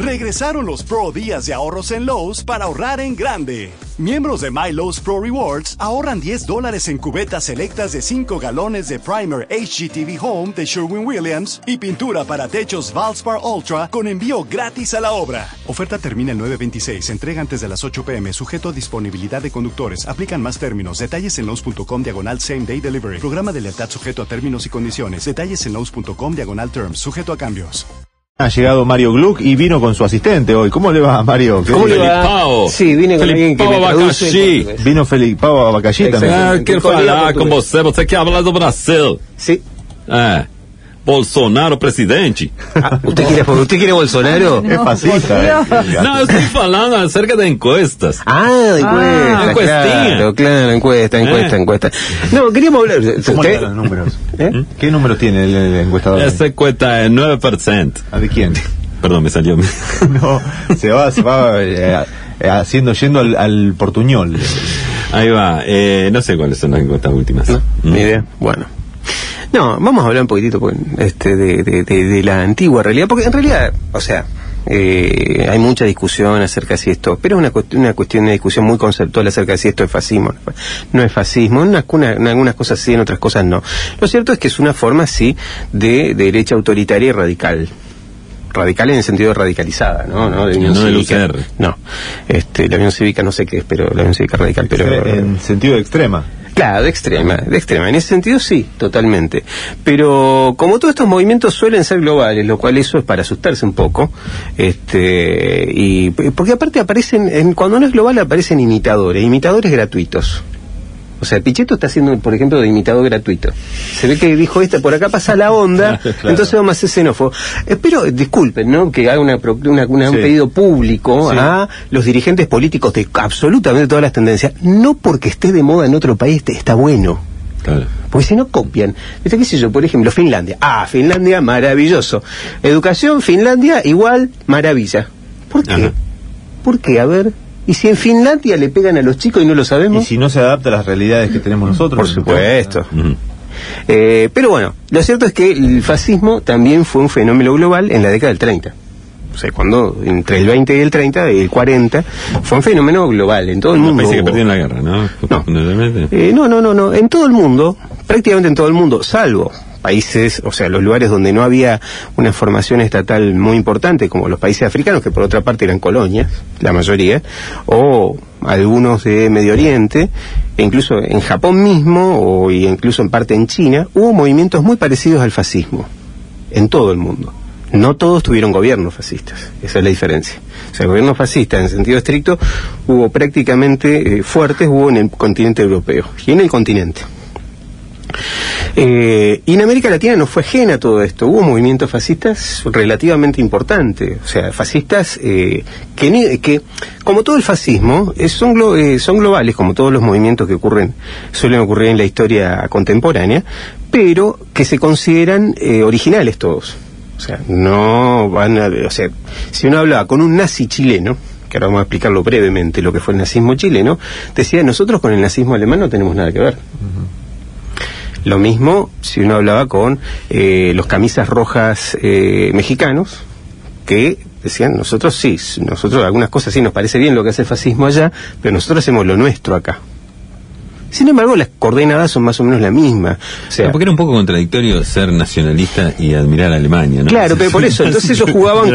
Regresaron los Pro Días de ahorros en Lowe's para ahorrar en grande. Miembros de My Lowe's Pro Rewards ahorran $10 en cubetas selectas de 5 galones de Primer HGTV Home de Sherwin-Williams y pintura para techos Valspar Ultra con envío gratis a la obra. Oferta termina el 9/26. Entrega antes de las 8 p.m. Sujeto a disponibilidad de conductores. Aplican más términos. Detalles en Lowe's.com/Same Day Delivery. Programa de lealtad sujeto a términos y condiciones. Detalles en Lowe's.com/Terms. Sujeto a cambios. Ha llegado Mario Gluck y vino con su asistente hoy. ¿Cómo le va, Mario? ¿Cómo le va? Pau. Sí, vine con alguien que me traduce. Vino Felipao Abacaxi também. Quero falar com você quer falar do Brasil. Sí. Bolsonaro presidente. ¿Usted quiere Bolsonaro? Es fascista. No, yo estoy hablando acerca de encuestas. Encuesta. Claro, encuesta. No, queríamos hablar. ¿Cómo le dan los números? ¿Qué números tiene el encuestador? Esta encuesta es 9%. ¿De quién? Perdón, me salió. No, se va yendo al portuñol. Ahí va. No sé cuáles son las encuestas últimas. No, ni idea. Bueno. No, vamos a hablar un poquitito de la antigua realidad, porque en realidad, o sea, hay mucha discusión acerca de si esto, pero es una cuestión de discusión muy conceptual acerca de si esto es fascismo. No es fascismo, en algunas cosas sí, en otras cosas no. Lo cierto es que es una forma, sí, de derecha autoritaria y radical. Radical en el sentido de radicalizada, ¿no? No de Unión Cívica. No. La Unión Cívica no sé qué es, pero la Unión Cívica radical, pero en sentido de extrema. Claro, de extrema. En ese sentido sí, totalmente. Pero como todos estos movimientos suelen ser globales, lo cual eso es para asustarse un poco, y porque aparte aparecen, cuando no es global aparecen imitadores gratuitos. O sea, Pichetto está haciendo, por ejemplo, de imitador gratuito. Se ve que dijo, por acá pasa la onda, claro. Entonces vamos a ser xenófobos. Pero, disculpen, ¿no? Que haga un pedido público, sí, a los dirigentes políticos de absolutamente todas las tendencias, no porque esté de moda en otro país está bueno. Claro. Porque si no copian. ¿Qué sé yo? Por ejemplo, Finlandia. Finlandia, maravilloso. Educación, Finlandia, igual, maravilla. ¿Por qué? Ajá. ¿Por qué? A ver... ¿Y si en Finlandia le pegan a los chicos y no lo sabemos? ¿Y si no se adapta a las realidades que tenemos nosotros? Por supuesto. Pero bueno, lo cierto es que el fascismo también fue un fenómeno global en la década del 30. O sea, cuando entre el 20 y el 30, el 40, fue un fenómeno global en todo el mundo. Países que perdieron la guerra, ¿no? No. En todo el mundo, prácticamente en todo el mundo, salvo países, o sea, los lugares donde no había una formación estatal muy importante, como los países africanos, que por otra parte eran colonias, la mayoría, o algunos de Medio Oriente, e incluso en Japón mismo, y incluso en parte en China, hubo movimientos muy parecidos al fascismo, en todo el mundo. No todos tuvieron gobiernos fascistas, esa es la diferencia. O sea, gobiernos fascistas en sentido estricto hubo prácticamente fuertes, hubo en el continente europeo y en el continente. Y en América Latina no fue ajena a todo esto, hubo movimientos fascistas relativamente importantes, o sea, fascistas que como todo el fascismo son globales, como todos los movimientos que suelen ocurrir en la historia contemporánea, pero que se consideran originales todos. O sea, si uno hablaba con un nazi chileno, que ahora vamos a explicarlo brevemente, lo que fue el nazismo chileno, decía, nosotros con el nazismo alemán no tenemos nada que ver. Lo mismo si uno hablaba con los camisas rojas mexicanos, que decían, nosotros algunas cosas sí nos parece bien lo que hace el fascismo allá, pero nosotros hacemos lo nuestro acá. Sin embargo, las coordenadas son más o menos la misma. O sea, porque era un poco contradictorio ser nacionalista y admirar a Alemania, ¿no? Claro, pero por eso, entonces ellos jugaban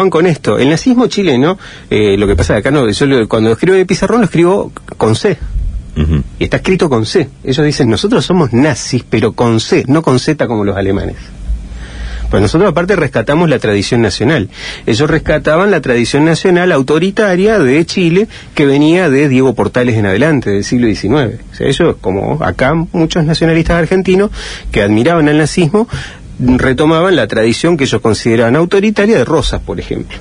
con esto. El nazismo chileno, lo que pasa acá, cuando escribo en el pizarrón lo escribo con C. Y está escrito con C. Ellos dicen, nosotros somos nazis, pero con C, no con Z como los alemanes. Pues nosotros aparte rescatamos la tradición nacional. Ellos rescataban la tradición nacional autoritaria de Chile, que venía de Diego Portales en adelante, del siglo XIX. O sea, ellos, como acá muchos nacionalistas argentinos que admiraban al nazismo, retomaban la tradición que ellos consideraban autoritaria de Rosas, por ejemplo.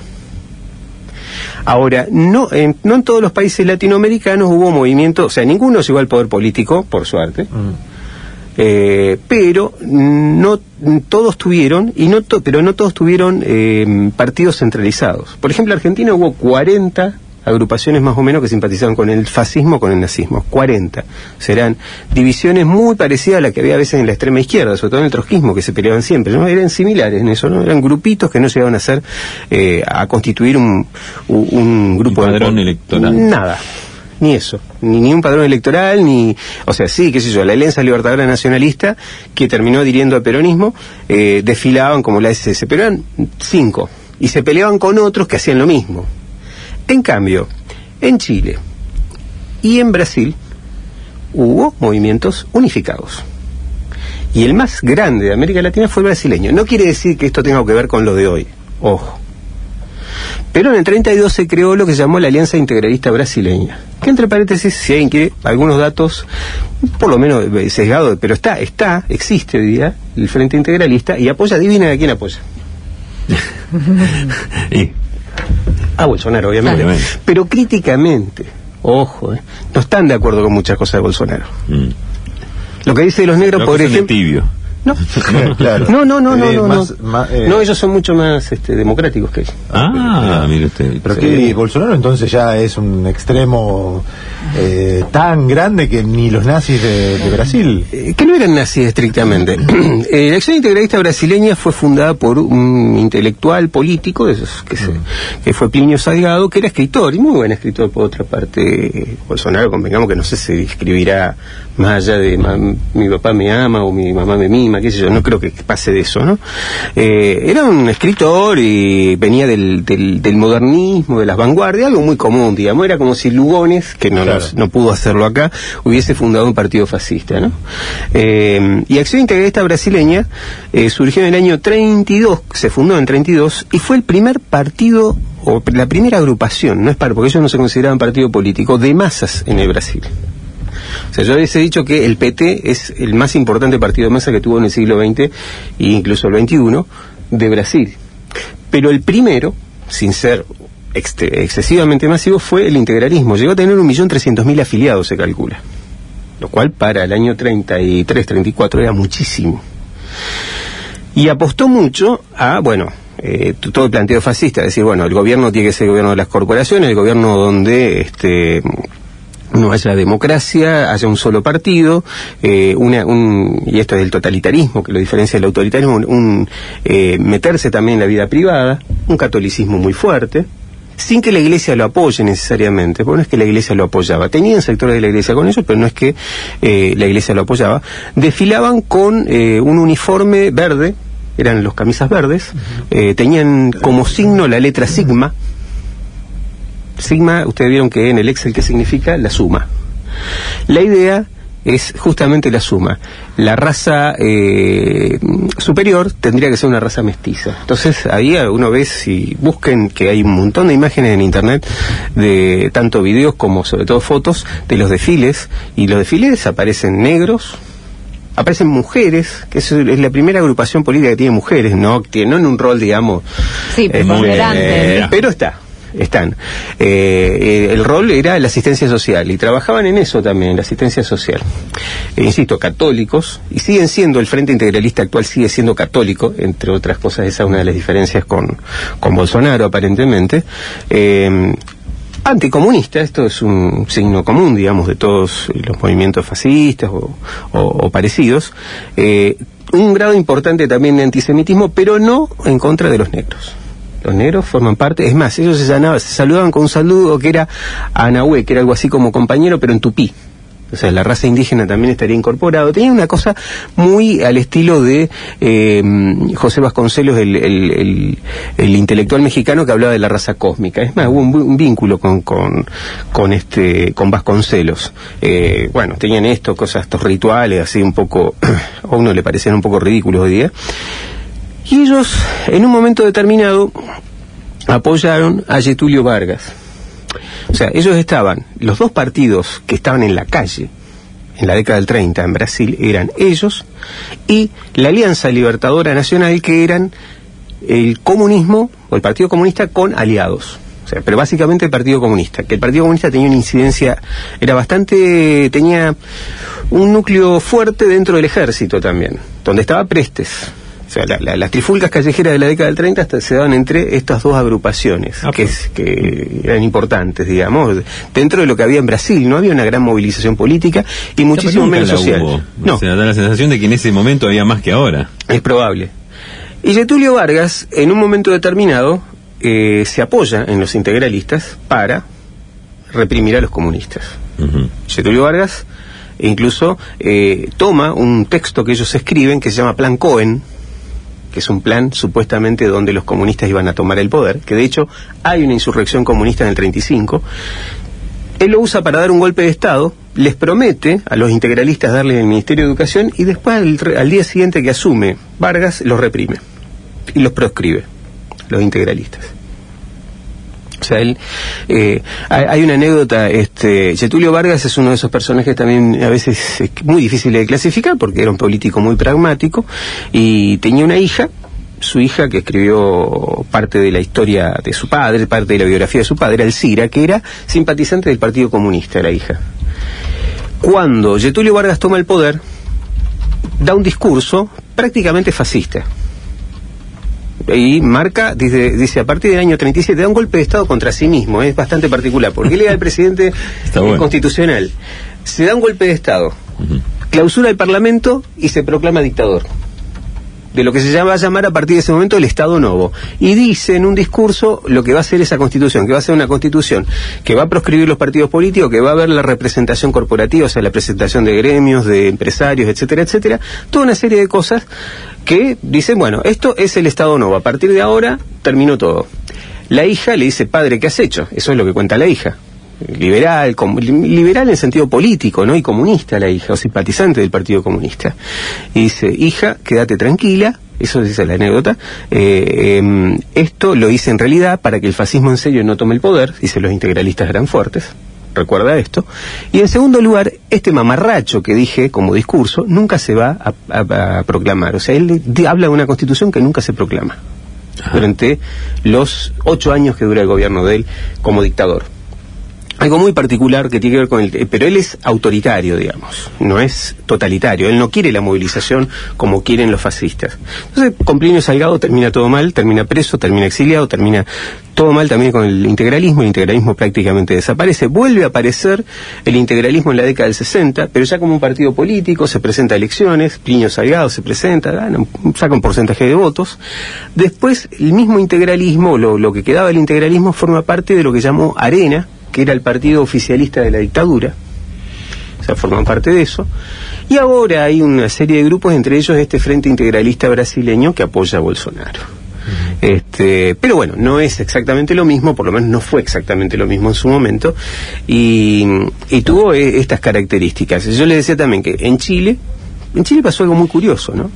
Ahora, no en todos los países latinoamericanos hubo movimientos, o sea, ninguno llegó al poder político, por suerte, pero no todos tuvieron, pero no todos tuvieron partidos centralizados. Por ejemplo, en Argentina hubo 40 agrupaciones más o menos que simpatizaban con el fascismo, con el nazismo, 40. Serán divisiones muy parecidas a las que había a veces en la extrema izquierda, sobre todo en el trotskismo, que se peleaban siempre, ¿no? Eran similares en eso, ¿no? Eran grupitos que no llegaban a ser, a constituir un grupo de padrón electoral. Nada. Ni eso, ni un padrón electoral, o sea, sí, qué sé yo, la Alianza Libertadora Nacionalista, que terminó adhiriendo al peronismo, desfilaban como la SS, pero eran 5, y se peleaban con otros que hacían lo mismo. En cambio, en Chile y en Brasil hubo movimientos unificados. Y el más grande de América Latina fue el brasileño. No quiere decir que esto tenga que ver con lo de hoy, ojo. Pero en el 32 se creó lo que se llamó la Alianza Integralista Brasileña, que entre paréntesis, si alguien quiere algunos datos, por lo menos sesgado, pero existe hoy día el Frente Integralista y apoya, adivinen a quién apoya. A Bolsonaro, obviamente. Pero críticamente, ojo, no están de acuerdo con muchas cosas de Bolsonaro. Lo que dice de los negros, por ejemplo... tibio. No, claro. No, ellos son mucho más democráticos que ellos. Mire usted. Pero que Bolsonaro entonces ya es un extremo tan grande que ni los nazis de Brasil. Que no eran nazis estrictamente. La Acción Integralista Brasileña fue fundada por un intelectual político, de esos que fue Plinio Salgado, que era escritor, y muy buen escritor por otra parte. Bolsonaro, convengamos que no sé si escribirá más allá de mi papá me ama o mi mamá me mima, qué sé yo, no creo que pase de eso, ¿no? Era un escritor y venía del modernismo, de las vanguardias, algo muy común, digamos. Era como si Lugones, que no pudo hacerlo acá, hubiese fundado un partido fascista, ¿no? Y Acción Integralista Brasileña surgió en el año 32, se fundó en 32, y fue el primer partido, o la primera agrupación, porque ellos no se consideraban partido político, de masas en el Brasil. O sea, yo les he dicho que el PT es el más importante partido de masa que tuvo en el siglo XX e incluso el XXI de Brasil. Pero el primero, sin ser excesivamente masivo, fue el integralismo. Llegó a tener 1.300.000 afiliados, se calcula. Lo cual para el año 33, 34 era muchísimo. Y apostó mucho a, todo el planteo fascista, es decir, el gobierno tiene que ser el gobierno de las corporaciones, el gobierno donde no haya democracia, haya un solo partido, y esto es el totalitarismo, que lo diferencia del autoritarismo, meterse también en la vida privada, un catolicismo muy fuerte, sin que la Iglesia lo apoye necesariamente, porque no es que la Iglesia lo apoyaba, tenían sectores de la Iglesia con ellos, pero no es que la Iglesia lo apoyaba. Desfilaban con un uniforme verde, eran los camisas verdes, tenían como signo la letra sigma. Sigma, ustedes vieron que en el Excel, ¿qué significa? La suma. La idea es justamente la suma. La raza superior tendría que ser una raza mestiza. Entonces, ahí uno ve, si busquen, que hay un montón de imágenes en internet, de tanto videos como sobre todo fotos, de los desfiles, y los desfiles aparecen negros, aparecen mujeres, que es la primera agrupación política que tiene mujeres, no en un rol, digamos... Sí, pero están. El rol era la asistencia social, y trabajaban en eso también, la asistencia social. Insisto, católicos, y siguen siendo, el Frente Integralista actual sigue siendo católico, entre otras cosas, esa es una de las diferencias con Bolsonaro, aparentemente. Anticomunista, esto es un signo común, digamos, de todos los movimientos fascistas o parecidos. Un grado importante también de antisemitismo, pero no en contra de los negros. Los negros forman parte, es más, ellos se saludaban con un saludo que era Anahué, que era algo así como compañero, pero en tupí. O sea, la raza indígena también estaría incorporado. Tenía una cosa muy al estilo de José Vasconcelos, el intelectual mexicano que hablaba de la raza cósmica. Es más, hubo un vínculo con Vasconcelos. Tenían estos rituales así un poco, a uno le parecían un poco ridículos hoy día. Y ellos, en un momento determinado, apoyaron a Getúlio Vargas. O sea, ellos estaban, los dos partidos que estaban en la calle, en la década del 30 en Brasil, eran ellos y la Alianza Libertadora Nacional, que eran el comunismo, o el Partido Comunista con aliados. O sea, pero básicamente el Partido Comunista, que el Partido Comunista tenía una incidencia, tenía un núcleo fuerte dentro del ejército también, donde estaba Prestes, O sea, las trifulcas callejeras de la década del 30 se daban entre estas dos agrupaciones, que eran importantes, digamos, dentro de lo que había en Brasil. No había una gran movilización política y muchísimo menos social. No. O sea, da la sensación de que en ese momento había más que ahora. Es probable. Y Getúlio Vargas, en un momento determinado, se apoya en los integralistas para reprimir a los comunistas. Getúlio Vargas incluso toma un texto que ellos escriben que se llama Plan Cohen, que es un plan supuestamente donde los comunistas iban a tomar el poder, que de hecho hay una insurrección comunista en el 35. Él lo usa para dar un golpe de Estado, les promete a los integralistas darle el Ministerio de Educación y después al día siguiente que asume Vargas los reprime y los proscribe, los integralistas. O sea, él, hay una anécdota, Getúlio Vargas es uno de esos personajes también a veces muy difícil de clasificar porque era un político muy pragmático y tenía una hija, su hija que escribió parte de la historia de su padre, parte de la biografía de su padre, Alcira, que era simpatizante del Partido Comunista, la hija. Cuando Getúlio Vargas toma el poder, da un discurso prácticamente fascista. Y marca, dice, a partir del año 37 da un golpe de Estado contra sí mismo, es bastante particular, porque él era el presidente constitucional. Se da un golpe de Estado, clausura el Parlamento y se proclama dictador. De lo que se va a llamar a partir de ese momento el Estado Novo. Y dice en un discurso lo que va a ser esa constitución, que va a ser una constitución que va a proscribir los partidos políticos, que va a haber la representación corporativa, o sea, la presentación de gremios, de empresarios, etcétera, etcétera. Toda una serie de cosas que dicen, bueno, esto es el Estado Novo, a partir de ahora terminó todo. La hija le dice, padre, ¿qué has hecho? Eso es lo que cuenta la hija. Liberal en sentido político, ¿no? Y comunista la hija, o simpatizante del Partido Comunista. Y dice, hija, quédate tranquila, eso dice la anécdota, esto lo hice en realidad para que el fascismo en serio no tome el poder, dice, los integralistas eran fuertes, recuerda esto. Y en segundo lugar, este mamarracho que dije como discurso nunca se va a proclamar, o sea, él habla de una constitución que nunca se proclama durante los 8 años que dura el gobierno de él como dictador. Algo muy particular que tiene que ver con pero él es autoritario, digamos, no es totalitario, él no quiere la movilización como quieren los fascistas. Entonces, con Plinio Salgado termina todo mal, termina preso, termina exiliado, termina todo mal también con el integralismo prácticamente desaparece, vuelve a aparecer el integralismo en la década del 60, pero ya como un partido político, se presenta a elecciones, Plinio Salgado se presenta, gana, saca un porcentaje de votos, después el mismo integralismo, lo que quedaba del integralismo forma parte de lo que llamó Arena, que era el partido oficialista de la dictadura, o sea, forman parte de eso, y ahora hay una serie de grupos, entre ellos este Frente Integralista Brasileño que apoya a Bolsonaro. Pero bueno, no es exactamente lo mismo, por lo menos no fue exactamente lo mismo en su momento, y tuvo estas características. Yo les decía también que en Chile pasó algo muy curioso, ¿no?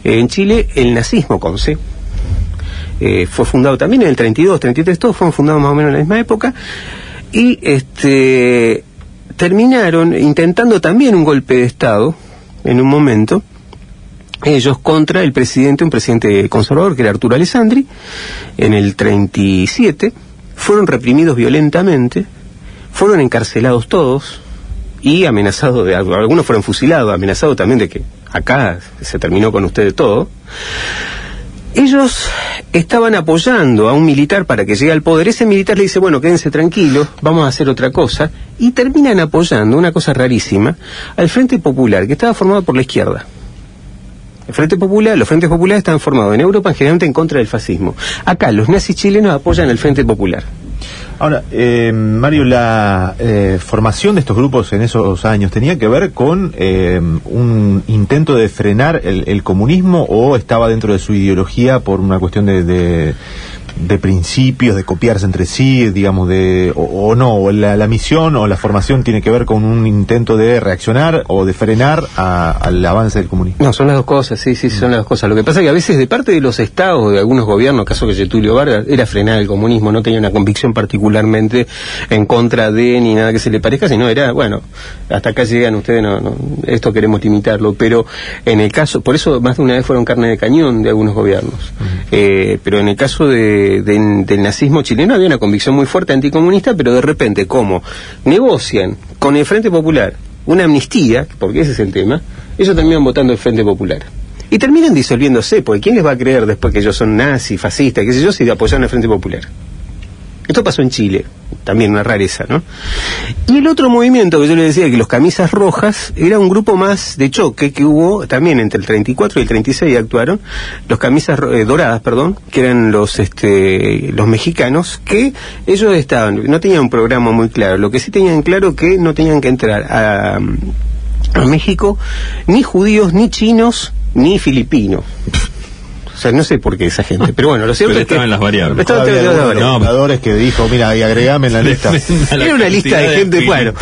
En Chile el nazismo con C fue fundado también en el 32, 33, todos fueron fundados más o menos en la misma época, y terminaron intentando también un golpe de Estado en un momento, ellos contra un presidente conservador que era Arturo Alessandri, en el 37, fueron reprimidos violentamente, fueron encarcelados todos y amenazados algunos fueron fusilados, amenazados también de que acá se terminó con ustedes todo. Ellos estaban apoyando a un militar para que llegue al poder. Ese militar le dice, bueno, quédense tranquilos, vamos a hacer otra cosa. Y terminan apoyando, una cosa rarísima, al Frente Popular, que estaba formado por la izquierda. Los Frentes populares estaban formados en Europa generalmente en contra del fascismo. Acá los nazis chilenos apoyan el Frente Popular. Ahora, Mario, la formación de estos grupos en esos años tenía que ver con un intento de frenar el comunismo, o estaba dentro de su ideología por una cuestión de principios, de copiarse entre sí, digamos, o no, o la misión o la formación tiene que ver con un intento de reaccionar o de frenar al avance del comunismo? No, son las dos cosas, sí, son las dos cosas. Lo que pasa es que a veces de parte de los estados, de algunos gobiernos, caso que Getúlio Vargas, era frenar el comunismo, no tenía una convicción particularmente en contra de ni nada que se le parezca, sino era, bueno, hasta acá llegan ustedes, no, esto queremos limitarlo, pero en el caso, por eso más de una vez fueron carne de cañón de algunos gobiernos, pero en el caso del nazismo chileno había una convicción muy fuerte anticomunista, pero de repente, como negocian con el Frente Popular una amnistía, porque ese es el tema, ellos terminan votando el Frente Popular. y terminan disolviéndose, porque ¿quién les va a creer después que ellos son nazis, fascistas, qué sé yo, si apoyaron al Frente Popular? Esto pasó en Chile, también una rareza, ¿no? Y el otro movimiento que yo le decía, que los camisas rojas, era un grupo más de choque que hubo también entre el 34 y el 36 actuaron, los camisas doradas, perdón, que eran los mexicanos, que ellos no tenían un programa muy claro, lo que sí tenían claro que no tenían que entrar a México ni judíos, ni chinos, ni filipinos. O sea, no sé por qué esa gente, pero bueno, lo cierto es que estaban las variables. Estaban los jugadores que dijo, mira, y agregame en la lista. Era una lista de gente, bueno.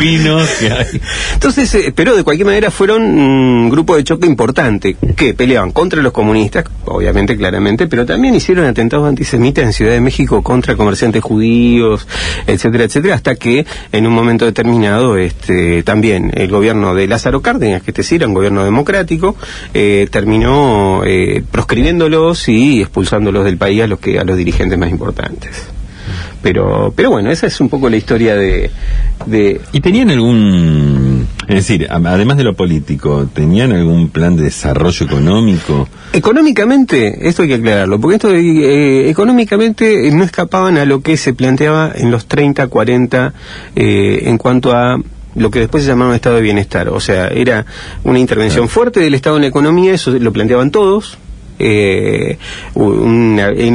Entonces, pero de cualquier manera fueron un grupo de choque importante, que peleaban contra los comunistas, obviamente, claramente, pero también hicieron atentados antisemitas en Ciudad de México contra comerciantes judíos, etcétera, etcétera, hasta que en un momento determinado, también el gobierno de Lázaro Cárdenas, que era un gobierno democrático, terminó proscribiéndolo y expulsándolos del país a los dirigentes más importantes. Pero bueno, esa es un poco la historia de... ¿Y tenían algún, es decir, además de lo político, tenían algún plan de desarrollo económico? Económicamente, esto hay que aclararlo, porque económicamente no escapaban a lo que se planteaba en los 30, 40, en cuanto a lo que después se llamaba estado de bienestar. O sea, era una intervención fuerte del Estado en la economía, eso lo planteaban todos. En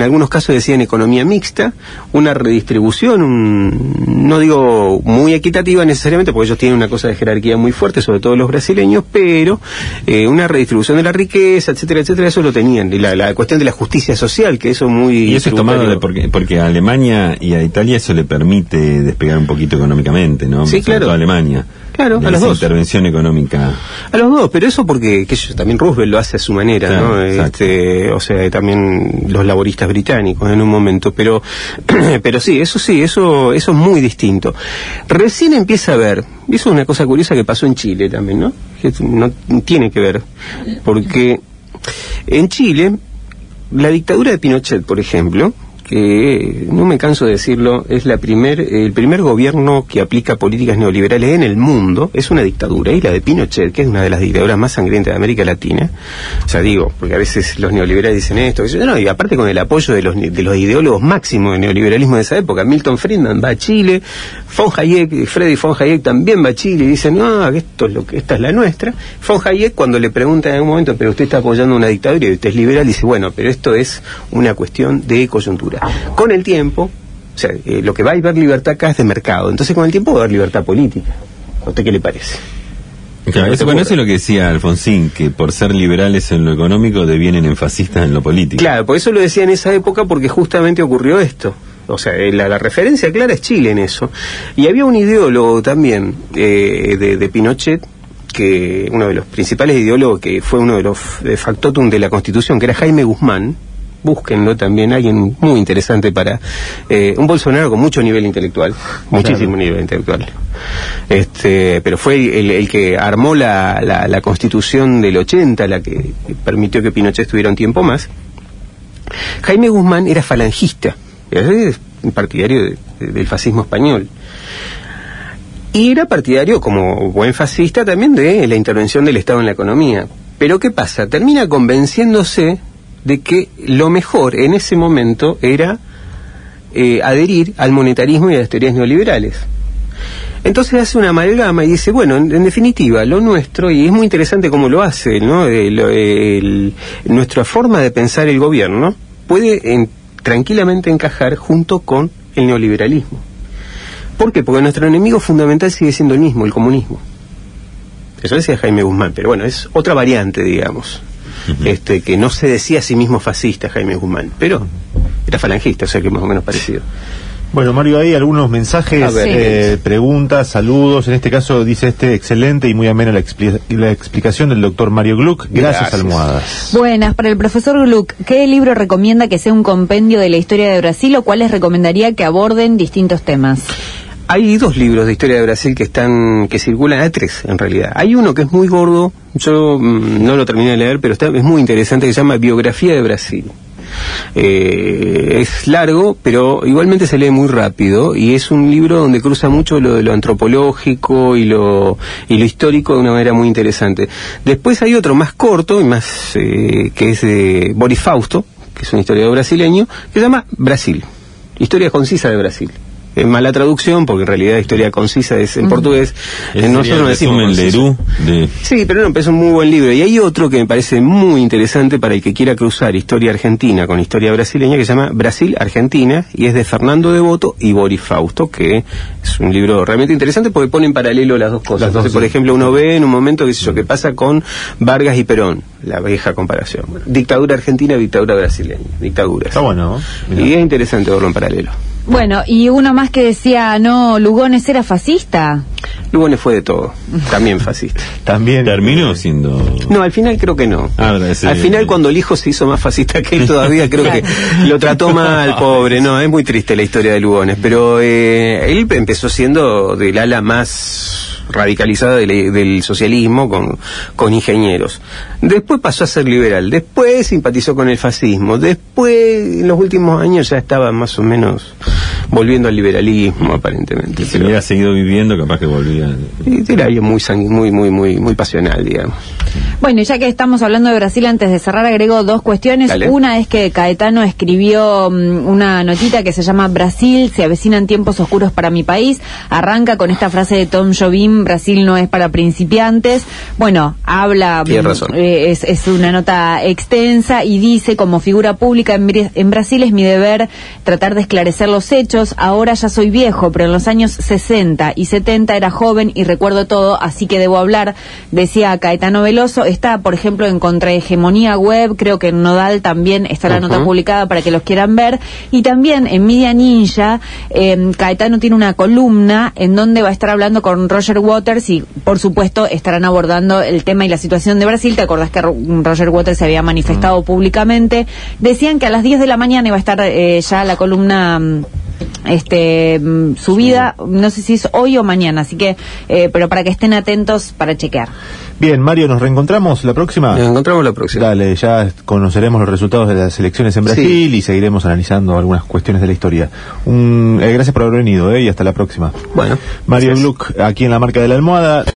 algunos casos decían economía mixta, una redistribución, no digo muy equitativa necesariamente, porque ellos tienen una cosa de jerarquía muy fuerte, sobre todo los brasileños, pero una redistribución de la riqueza, etcétera, etcétera, eso lo tenían. Y la cuestión de la justicia social, que eso muy... Y eso es tomado porque a Alemania y a Italia eso le permite despegar un poquito económicamente, ¿no? Sí, claro. Sobre todo a Alemania. Claro, a los dos. Intervención económica. A los dos, pero eso porque también Roosevelt lo hace a su manera, claro, ¿no? O sea, también los laboristas británicos en un momento, pero sí, eso es muy distinto. Recién empieza a ver, y eso es una cosa curiosa que pasó en Chile también, ¿no? Que no tiene que ver, porque en Chile, la dictadura de Pinochet, por ejemplo, que no me canso de decirlo, es el primer gobierno que aplica políticas neoliberales en el mundo, es una dictadura, y la de Pinochet, que es una de las dictaduras más sangrientas de América Latina, o sea, digo, porque a veces los neoliberales dicen esto, no, y aparte con el apoyo de los ideólogos máximos del neoliberalismo de esa época, Milton Friedman va a Chile, Freddy von Hayek también va a Chile, y dicen, no, esta es la nuestra. Von Hayek, cuando le preguntan en algún momento, pero usted está apoyando una dictadura y usted es liberal, dice, bueno, pero esto es una cuestión de coyuntura. Con el tiempo, o sea, lo que va a haber libertad acá es de mercado, entonces con el tiempo va a haber libertad política. ¿A usted qué le parece? Claro, eso es lo que decía Alfonsín, que por ser liberales en lo económico devienen en fascistas en lo político. Claro, por eso lo decía en esa época, porque justamente ocurrió esto. O sea, la referencia clara es Chile en eso. Y había un ideólogo también de Pinochet, que uno de los principales ideólogos, que fue uno de los factotum de la Constitución, que era Jaime Guzmán. Búsquenlo también, alguien muy interesante para un Bolsonaro con mucho nivel intelectual, muchísimo nivel intelectual. Pero fue el que armó la Constitución del 80, la que permitió que Pinochet estuviera un tiempo más. Jaime Guzmán era falangista, es un partidario del fascismo español. Y era partidario, como buen fascista, también de la intervención del Estado en la economía. Pero ¿qué pasa? Termina convenciéndose de que lo mejor en ese momento era adherir al monetarismo y a las teorías neoliberales. Entonces hace una amalgama y dice, bueno, en definitiva, lo nuestro, y es muy interesante cómo lo hace, ¿no? Nuestra forma de pensar el gobierno puede tranquilamente encajar junto con el neoliberalismo. ¿Por qué? Porque nuestro enemigo fundamental sigue siendo el mismo, el comunismo. Eso decía Jaime Guzmán, pero bueno, es otra variante, digamos. Que no se decía a sí mismo fascista Jaime Guzmán, pero era falangista, o sea que más o menos parecido. Bueno, Mario, hay algunos mensajes, preguntas, saludos. En este caso dice excelente y muy amena la explicación del doctor Mario Gluck. Gracias, almohadas. Buenas, para el profesor Gluck, ¿qué libro recomienda que sea un compendio de la historia de Brasil o cuáles recomendaría que aborden distintos temas? Hay dos libros de historia de Brasil que circulan, hay tres en realidad. Hay uno que es muy gordo, yo no lo terminé de leer, pero es muy interesante, que se llama Biografía de Brasil. Es largo, pero igualmente se lee muy rápido, y es un libro donde cruza mucho lo de lo antropológico y lo histórico de una manera muy interesante. Después hay otro más corto y más que es de Boris Fausto, que es un historiador brasileño, que se llama Brasil, historia concisa de Brasil. Es mala traducción, porque en realidad historia concisa es en portugués. Nosotros no decimos concisa. Sí, pero no, es un muy buen libro. Y hay otro que me parece muy interesante para el que quiera cruzar historia argentina con historia brasileña, que se llama Brasil-Argentina, y es de Fernando Devoto y Boris Fausto, que es un libro realmente interesante porque pone en paralelo las dos cosas. Entonces, por ejemplo, uno ve en un momento, qué sé yo, qué pasa con Vargas y Perón, la vieja comparación. Dictadura argentina, dictadura brasileña, dictaduras. Está bueno, ¿no? Y es interesante verlo en paralelo. Bueno, y uno más que decía, no, Lugones era fascista. Lugones fue de todo, también fascista. También terminó siendo... No, al final creo que no. Al final, cuando el hijo se hizo más fascista que él todavía, creo que lo trató mal, pobre. No, es muy triste la historia de Lugones, pero él empezó siendo del ala más radicalizada del socialismo con ingenieros. Después pasó a ser liberal, después simpatizó con el fascismo, después en los últimos años ya estaba más o menos volviendo al liberalismo, aparentemente. Si hubiera seguido viviendo, capaz que volvía. Era alguien muy pasional, digamos. Bueno, ya que estamos hablando de Brasil, antes de cerrar agrego dos cuestiones. Dale. Una es que Caetano escribió una notita que se llama Brasil, se avecinan tiempos oscuros para mi país. Arranca con esta frase de Tom Jobim, Brasil no es para principiantes. Bueno, habla, es una nota extensa y dice, como figura pública en Brasil es mi deber tratar de esclarecer los hechos. Ahora ya soy viejo, pero en los años 60 y 70 era joven y recuerdo todo, así que debo hablar, decía Caetano Veloso. Está, por ejemplo, en Contrahegemonía Web, creo que en Nodal también está la nota publicada para que los quieran ver, y también en Media Ninja, Caetano tiene una columna en donde va a estar hablando con Roger Waters y, por supuesto, estarán abordando el tema y la situación de Brasil. ¿Te acordás que Roger Waters se había manifestado públicamente? Decían que a las 10 de la mañana iba a estar ya la columna subida, no sé si es hoy o mañana, así que pero para que estén atentos para chequear. Bien, Mario, ¿nos reencontramos la próxima? Nos encontramos la próxima. Dale, ya conoceremos los resultados de las elecciones en Brasil y seguiremos analizando algunas cuestiones de la historia. Gracias por haber venido, y hasta la próxima. Bueno, Mario Gluck, aquí en La Marca de la Almohada.